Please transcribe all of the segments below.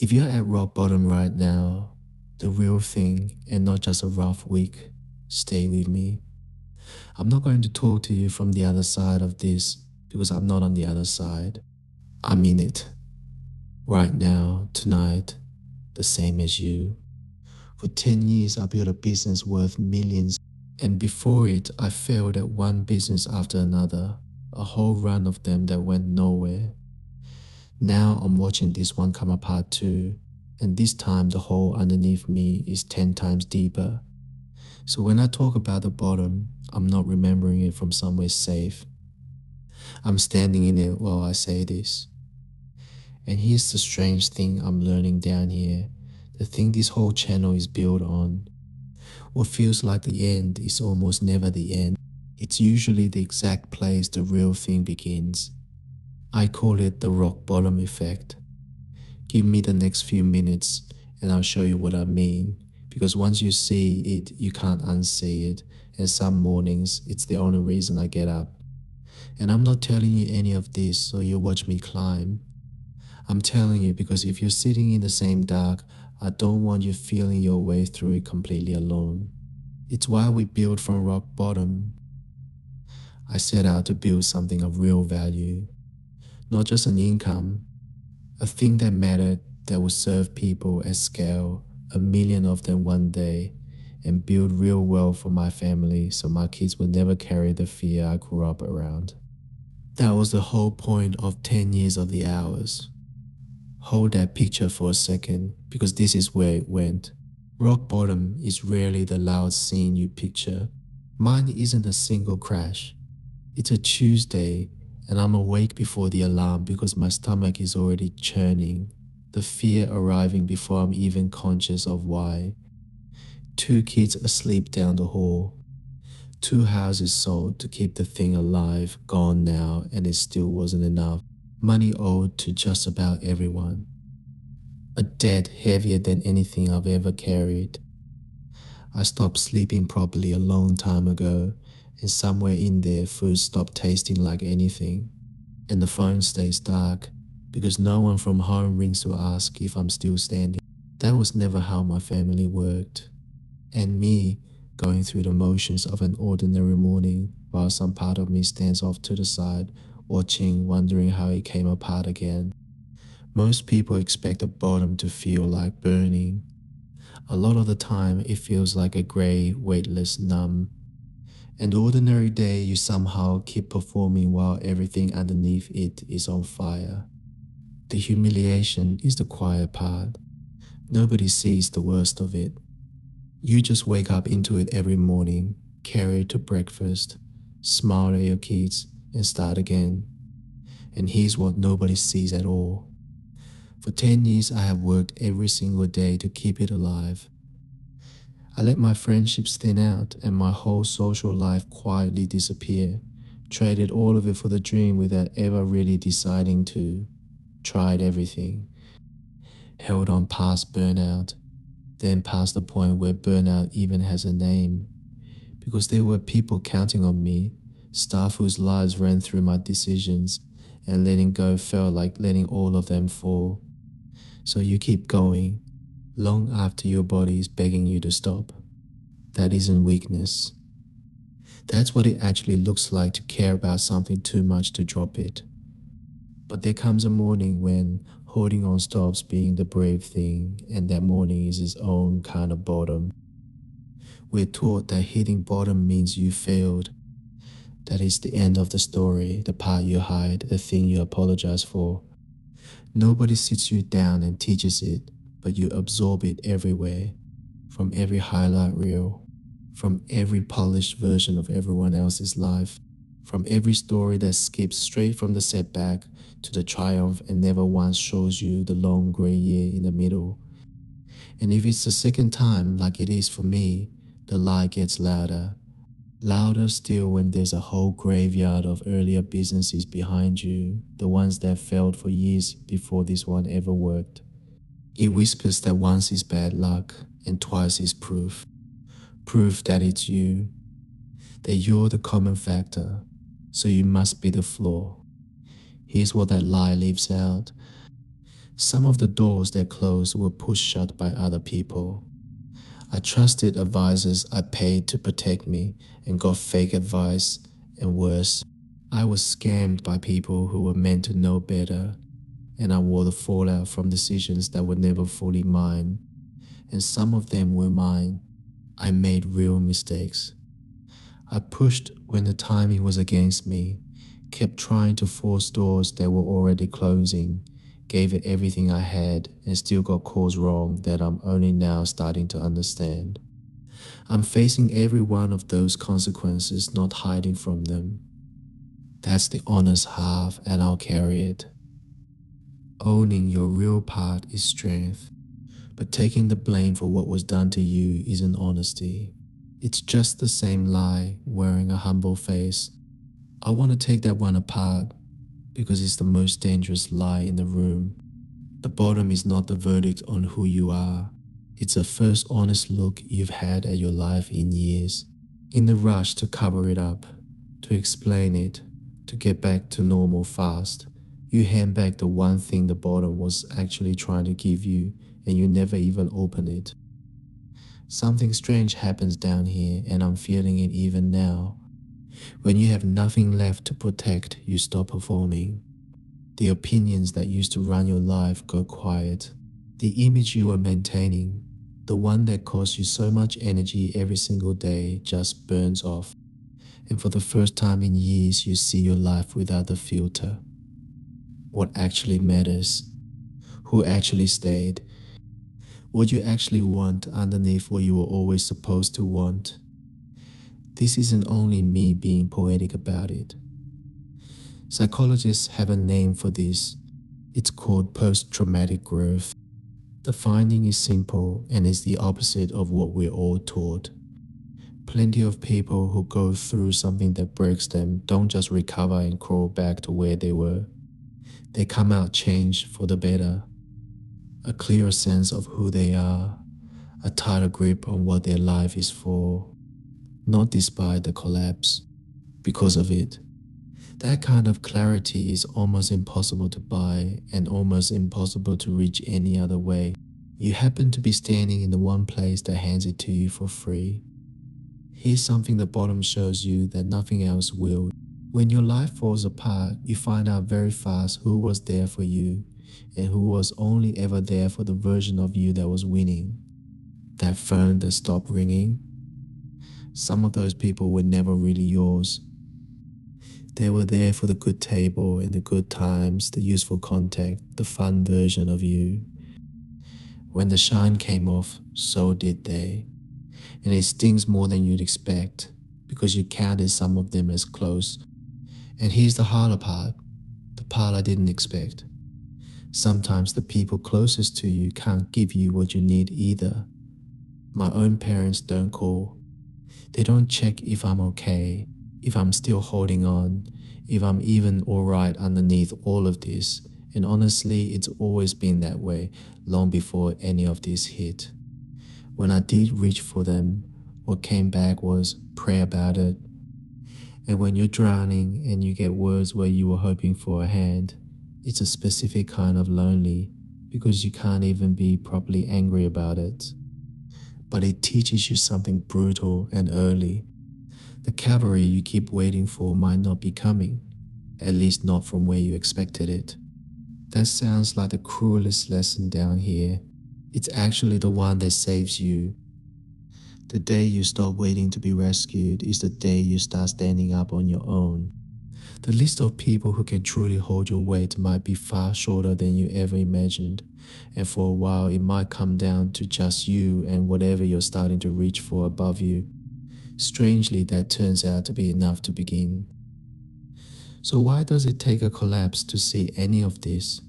If you're at rock bottom right now, the real thing and not just a rough week, stay with me. I'm not going to talk to you from the other side of this because I'm not on the other side. I'm in it. Right now, tonight, the same as you. For 10 years, I built a business worth millions, and before it, I failed at one business after another, a whole run of them that went nowhere. Now I'm watching this one come apart too, and this time the hole underneath me is 10 times deeper. So when I talk about the bottom, I'm not remembering it from somewhere safe. I'm standing in it while I say this. And here's the strange thing I'm learning down here, the thing this whole channel is built on. What feels like the end is almost never the end. It's usually the exact place the real thing begins. I call it the rock bottom effect. Give me the next few minutes and I'll show you what I mean. Because once you see it, you can't unsee it. And some mornings, it's the only reason I get up. And I'm not telling you any of this so you watch me climb. I'm telling you because if you're sitting in the same dark, I don't want you feeling your way through it completely alone. It's why we build from rock bottom. I set out to build something of real value, not just an income, a thing that mattered, that would serve people at scale, a million of them one day, and build real wealth for my family so my kids would never carry the fear I grew up around. That was the whole point of 10 years of the hours. Hold that picture for a second because this is where it went. Rock bottom is rarely the loud scene you picture. Mine isn't a single crash. It's a Tuesday and I'm awake before the alarm because my stomach is already churning, the fear arriving before I'm even conscious of why. Two kids asleep down the hall. Two houses sold to keep the thing alive, gone now, and it still wasn't enough. Money owed to just about everyone. A debt heavier than anything I've ever carried. I stopped sleeping properly a long time ago, and somewhere in there food stopped tasting like anything. And the phone stays dark because no one from home rings to ask if I'm still standing. That was never how my family worked. And me going through the motions of an ordinary morning while some part of me stands off to the side, watching, wondering how it came apart again. Most people expect the bottom to feel like burning. A lot of the time, it feels like a grey, weightless, numb. An ordinary day you somehow keep performing while everything underneath it is on fire. The humiliation is the quiet part. Nobody sees the worst of it. You just wake up into it every morning, carry it to breakfast, smile at your kids, and start again. And here's what nobody sees at all. For 10 years, I have worked every single day to keep it alive. I let my friendships thin out and my whole social life quietly disappear. Traded all of it for the dream without ever really deciding to. Tried everything. Held on past burnout. Then past the point where burnout even has a name. Because there were people counting on me, staff whose lives ran through my decisions, and letting go felt like letting all of them fall. So you keep going, long after your body is begging you to stop. That isn't weakness. That's what it actually looks like to care about something too much to drop it. But there comes a morning when holding on stops being the brave thing, and that morning is its own kind of bottom. We're taught that hitting bottom means you failed. That is the end of the story, the part you hide, the thing you apologize for. Nobody sits you down and teaches it, but you absorb it everywhere, from every highlight reel, from every polished version of everyone else's life, from every story that skips straight from the setback to the triumph and never once shows you the long grey year in the middle. And if it's the second time, like it is for me, the lie gets louder. Louder still when there's a whole graveyard of earlier businesses behind you, the ones that failed for years before this one ever worked. It whispers that once is bad luck and twice is proof. Proof that it's you, that you're the common factor, so you must be the flaw. Here's what that lie leaves out. Some of the doors that closed were pushed shut by other people. I trusted advisors I paid to protect me and got fake advice, and worse, I was scammed by people who were meant to know better, and I wore the fallout from decisions that were never fully mine, and some of them were mine. I made real mistakes. I pushed when the timing was against me, kept trying to force doors that were already closing, gave it everything I had, and still got calls wrong that I'm only now starting to understand. I'm facing every one of those consequences, not hiding from them. That's the honest half, and I'll carry it. Owning your real part is strength, but taking the blame for what was done to you isn't honesty. It's just the same lie wearing a humble face. I want to take that one apart because it's the most dangerous lie in the room. The bottom is not the verdict on who you are. It's the first honest look you've had at your life in years. In the rush to cover it up, to explain it, to get back to normal fast, you hand back the one thing the bottom was actually trying to give you, and you never even open it. Something strange happens down here, and I'm feeling it even now. When you have nothing left to protect, you stop performing. The opinions that used to run your life go quiet. The image you were maintaining, the one that cost you so much energy every single day, just burns off. And for the first time in years, you see your life without the filter. What actually matters, who actually stayed, what you actually want underneath what you were always supposed to want. This isn't only me being poetic about it. Psychologists have a name for this. It's called post-traumatic growth. The finding is simple and is the opposite of what we're all taught. Plenty of people who go through something that breaks them don't just recover and crawl back to where they were. They come out changed for the better. A clearer sense of who they are, a tighter grip on what their life is for. Not despite the collapse, because of it. That kind of clarity is almost impossible to buy and almost impossible to reach any other way. You happen to be standing in the one place that hands it to you for free. Here's something the bottom shows you that nothing else will. When your life falls apart, you find out very fast who was there for you and who was only ever there for the version of you that was winning. That phone that stopped ringing. Some of those people were never really yours. They were there for the good table and the good times, the useful contact, the fun version of you. When the shine came off, so did they. And it stings more than you'd expect because you counted some of them as close. And here's the harder part, the part I didn't expect. Sometimes the people closest to you can't give you what you need either. My own parents don't call. They don't check if I'm okay, if I'm still holding on, if I'm even alright underneath all of this. And honestly, it's always been that way, long before any of this hit. When I did reach for them, what came back was pray about it. And when you're drowning and you get words where you were hoping for a hand, it's a specific kind of lonely because you can't even be properly angry about it. But it teaches you something brutal and early. The cavalry you keep waiting for might not be coming, at least not from where you expected it. That sounds like the cruelest lesson down here. It's actually the one that saves you. The day you stop waiting to be rescued is the day you start standing up on your own. The list of people who can truly hold your weight might be far shorter than you ever imagined, and for a while it might come down to just you and whatever you're starting to reach for above you. Strangely, that turns out to be enough to begin. So why does it take a collapse to see any of this?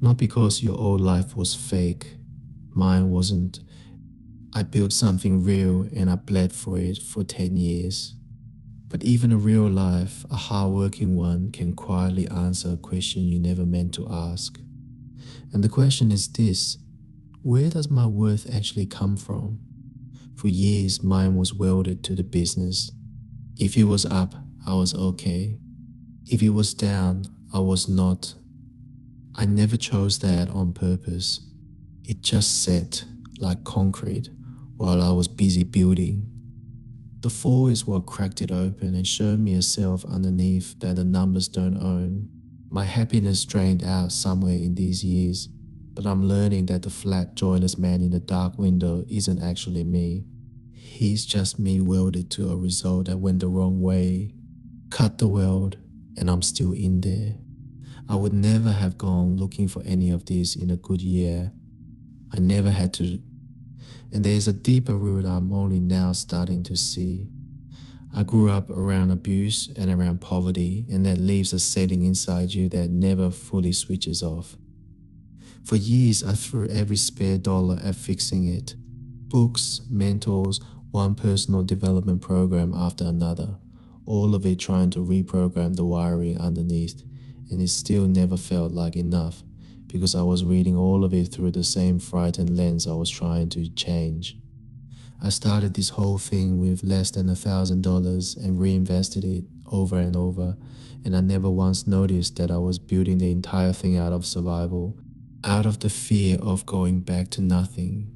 Not because your old life was fake. Mine wasn't. I built something real and I bled for it for 10 years. But even a real life, a hard-working one, can quietly answer a question you never meant to ask. And the question is this: where does my worth actually come from? For years, mine was welded to the business. If it was up, I was okay. If it was down, I was not. I never chose that on purpose. It just set like concrete while I was busy building. The fall is what cracked it open and showed me a self underneath that the numbers don't own. My happiness drained out somewhere in these years, but I'm learning that the flat, joyless man in the dark window isn't actually me. He's just me welded to a result that went the wrong way. Cut the weld, and I'm still in there. I would never have gone looking for any of this in a good year. I never had to. And there's a deeper root I'm only now starting to see. I grew up around abuse and around poverty, and that leaves a setting inside you that never fully switches off. For years, I threw every spare dollar at fixing it. Books, mentors, one personal development program after another, all of it trying to reprogram the wiring underneath, and it still never felt like enough because I was reading all of it through the same frightened lens I was trying to change. I started this whole thing with less than $1,000 and reinvested it over and over, and I never once noticed that I was building the entire thing out of survival, out of the fear of going back to nothing.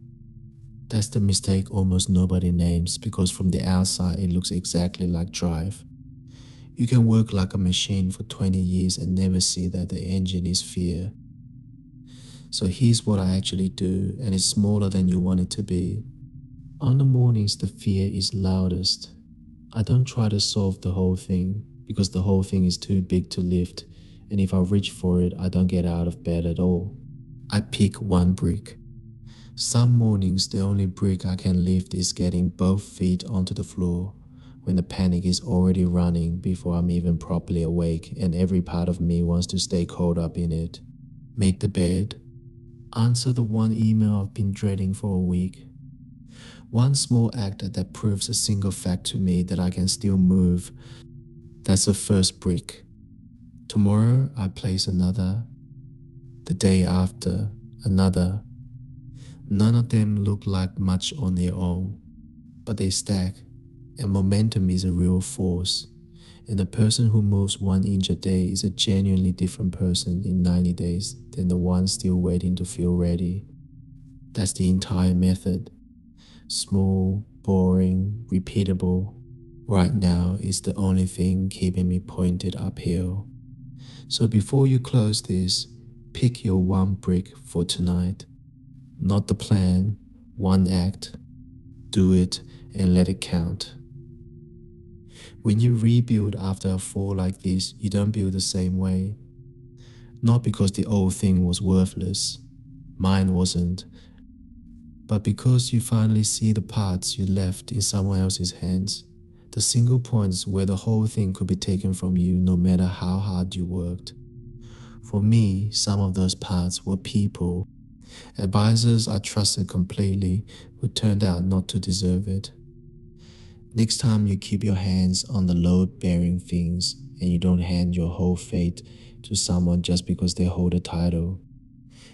That's the mistake almost nobody names because from the outside it looks exactly like drive. You can work like a machine for 20 years and never see that the engine is fear. So here's what I actually do, and it's smaller than you want it to be. On the mornings the fear is loudest. I don't try to solve the whole thing because the whole thing is too big to lift, and if I reach for it, I don't get out of bed at all. I pick one brick. Some mornings the only brick I can lift is getting both feet onto the floor when the panic is already running before I'm even properly awake and every part of me wants to stay caught up in it. Make the bed. Answer the one email I've been dreading for a week. One small act that proves a single fact to me that I can still move. That's the first brick. Tomorrow I place another. The day after, another. None of them look like much on their own, but they stack, and momentum is a real force. And the person who moves 1 inch a day is a genuinely different person in 90 days than the one still waiting to feel ready. That's the entire method. Small, boring, repeatable. Right now is the only thing keeping me pointed uphill. So before you close this, pick your one brick for tonight. Not the plan, one act. Do it and let it count. When you rebuild after a fall like this, you don't build the same way. Not because the old thing was worthless, mine wasn't, but because you finally see the parts you left in someone else's hands, the single points where the whole thing could be taken from you no matter how hard you worked. For me, some of those parts were people, advisors I trusted completely who turned out not to deserve it. Next time you keep your hands on the load-bearing things and you don't hand your whole fate to someone just because they hold a title,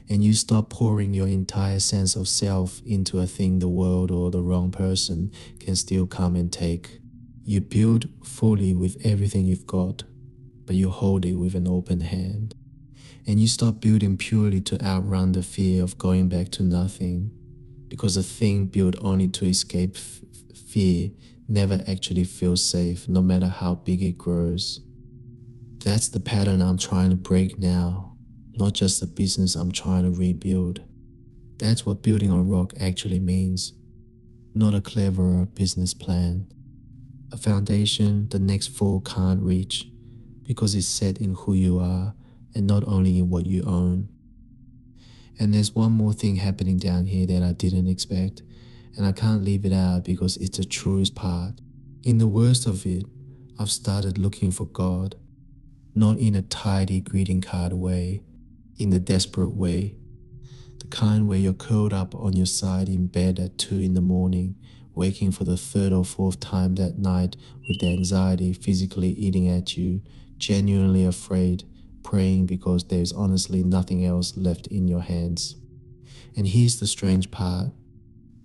and you stop pouring your entire sense of self into a thing the world or the wrong person can still come and take. You build fully with everything you've got, but you hold it with an open hand. And you stop building purely to outrun the fear of going back to nothing, because a thing built only to escape fear never actually feels safe, no matter how big it grows. That's the pattern I'm trying to break now, not just the business I'm trying to rebuild. That's what building on rock actually means, not a cleverer business plan. A foundation the next fall can't reach, because it's set in who you are and not only in what you own. And there's one more thing happening down here that I didn't expect, and I can't leave it out because it's the truest part. In the worst of it, I've started looking for God, not in a tidy greeting card way, in the desperate way. The kind where you're curled up on your side in bed at 2 in the morning, waking for the third or fourth time that night with the anxiety physically eating at you, genuinely afraid, praying because there's honestly nothing else left in your hands. And here's the strange part.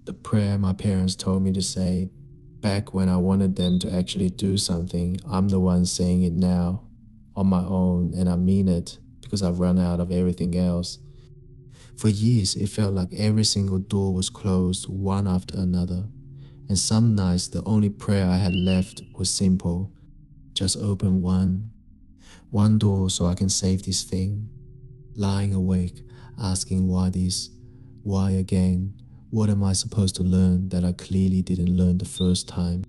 The prayer my parents told me to say back when I wanted them to actually do something, I'm the one saying it now, on my own, and I mean it, because I've run out of everything else. For years, it felt like every single door was closed one after another. And some nights, the only prayer I had left was simple: just open one door so I can save this thing. Lying awake, asking why this, why again, what am I supposed to learn that I clearly didn't learn the first time?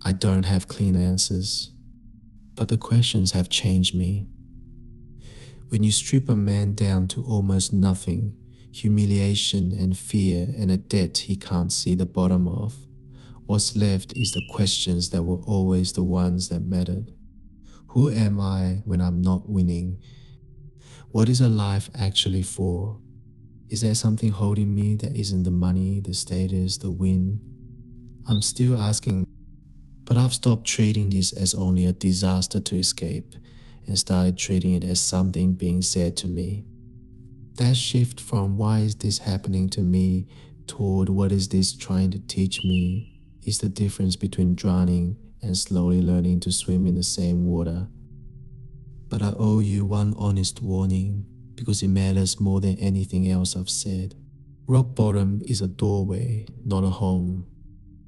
I don't have clean answers, but the questions have changed me. When you strip a man down to almost nothing, humiliation and fear and a debt he can't see the bottom of, what's left is the questions that were always the ones that mattered. Who am I when I'm not winning? What is a life actually for? Is there something holding me that isn't the money, the status, the win? I'm still asking, but I've stopped treating this as only a disaster to escape and started treating it as something being said to me. That shift from why is this happening to me toward what is this trying to teach me is the difference between drowning and slowly learning to swim in the same water. But I owe you one honest warning because it matters more than anything else I've said. Rock bottom is a doorway, not a home.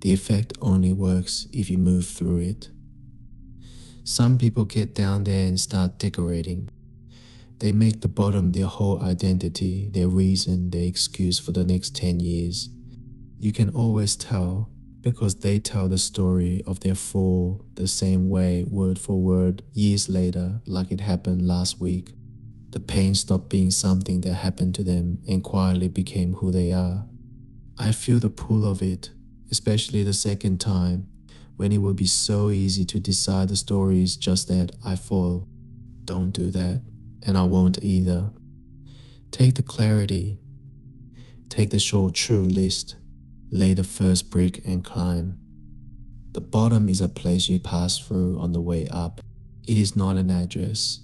The effect only works if you move through it. Some people get down there and start decorating. They make the bottom their whole identity, their reason, their excuse for the next 10 years. You can always tell because they tell the story of their fall the same way, word for word, years later, like it happened last week. The pain stopped being something that happened to them and quietly became who they are. I feel the pull of it, especially the second time, when it would be so easy to decide the story is just that I fall. Don't do that, and I won't either. Take the clarity. Take the short, true list. Lay the first brick and climb. The bottom is a place you pass through on the way up. It is not an address.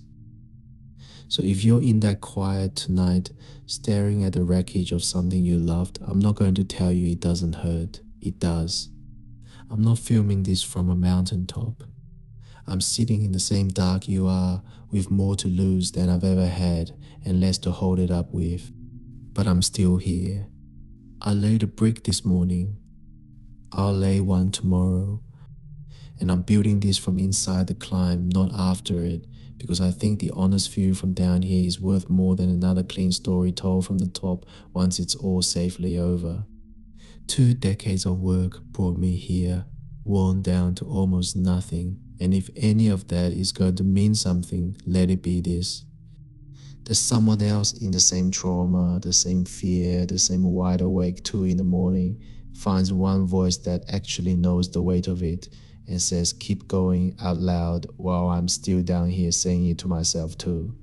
So if you're in that quiet tonight, staring at the wreckage of something you loved, I'm not going to tell you it doesn't hurt. It does. I'm not filming this from a mountaintop. I'm sitting in the same dark you are, with more to lose than I've ever had and less to hold it up with. But I'm still here. I laid a brick this morning. I'll lay one tomorrow. And I'm building this from inside the climb, not after it, because I think the honest view from down here is worth more than another clean story told from the top once it's all safely over. 2 decades of work brought me here, worn down to almost nothing, and if any of that is going to mean something, let it be this. There's someone else in the same trauma, the same fear, the same wide awake 2 in the morning, finds one voice that actually knows the weight of it and says keep going out loud while I'm still down here saying it to myself too.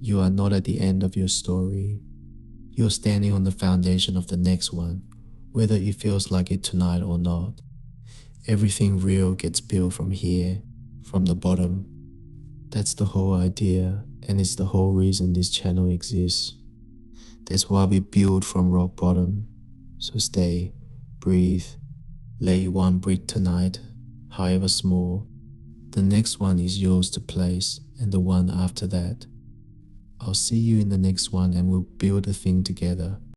You are not at the end of your story. You're standing on the foundation of the next one, whether it feels like it tonight or not. Everything real gets built from here, from the bottom. That's the whole idea, and it's the whole reason this channel exists. That's why we build from rock bottom. So stay, breathe, lay one brick tonight, however small. The next one is yours to place, and the one after that. I'll see you in the next one and we'll build a thing together.